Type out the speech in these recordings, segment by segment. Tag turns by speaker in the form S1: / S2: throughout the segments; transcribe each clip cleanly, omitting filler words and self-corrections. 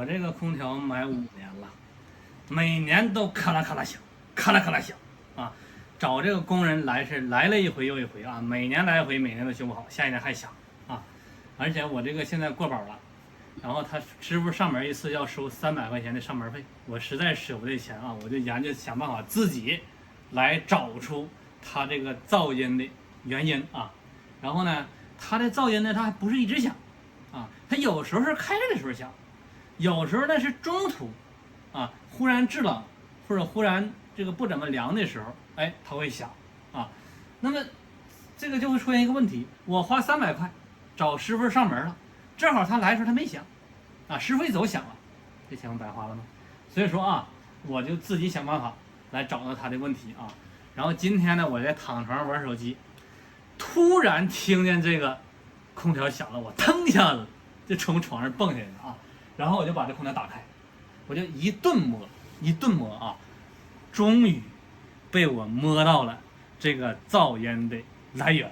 S1: 我这个空调买5年了，每年都咔啦咔啦响，咔啦咔啦响啊！找这个工人来是来了一回又一回啊，每年来一回，每年都修不好，下一年还响啊！而且我这个现在过保了，然后他师傅上门一次要收300块钱的上门费，我实在舍不得钱啊，我就研究想办法自己来找出他这个噪音的原因啊。然后呢，他的噪音呢，它还不是一直响啊，它有时候是开着的时候响，有时候呢是中途啊忽然制冷或者忽然这个不怎么凉的时候，哎，它会响啊。那么这个就会出现一个问题，我花300块找师傅上门了，正好他来的时候他没响啊，师傅一走响了，这钱我白花了吗？所以说啊，我就自己想办法来找到他的问题啊。然后今天呢，我在躺床上玩手机，突然听见这个空调响了，我腾一下子就从床上蹦下来了啊！然后我就把这空调打开，我就一顿摸啊，终于被我摸到了这个噪音的来源。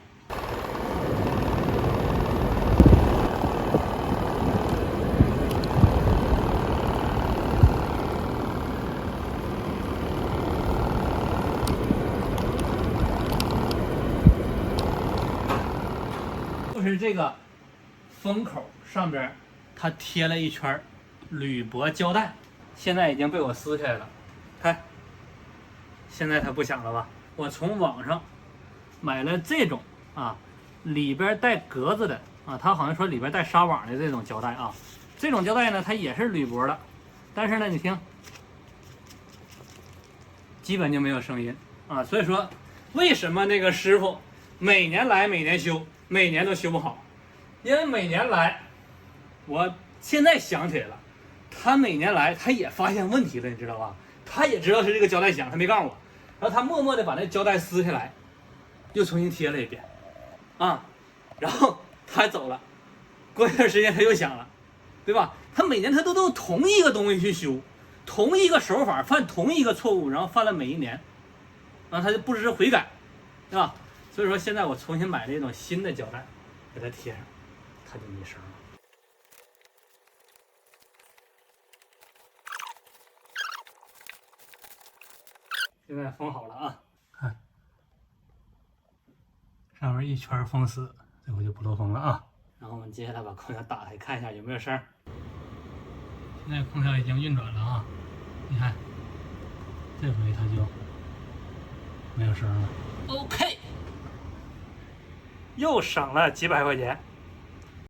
S1: 就是这个风口上边，它贴了一圈铝箔胶带，现在已经被我撕开了，看，现在它不响了吧？我从网上买了这种啊，里边带格子的啊，它好像说里边带纱网的这种胶带啊，这种胶带呢，它也是铝箔的，但是呢，你听，基本就没有声音啊，所以说为什么那个师傅每年来每年修？每年都修不好，因为每年来，我现在想起来了，他每年来他也发现问题了，你知道吧？他也知道是这个胶带响，他没告诉我，然后他默默的把那胶带撕下来，又重新贴了一遍，啊，然后他走了，过一段时间他又响了，对吧？他每年他都用同一个东西去修，同一个手法犯同一个错误，然后犯了每一年，然后他就不知悔改，对吧？所以说现在我重新买了一种新的胶带，给它贴上，它就没声了。现在封好了啊，看，上面一圈封死，这回就不漏风了啊。然后我们接下来把空调打开，看一下有没有声。现在空调已经运转了啊，你看，这回它就没有声了。OK。又省了几百块钱。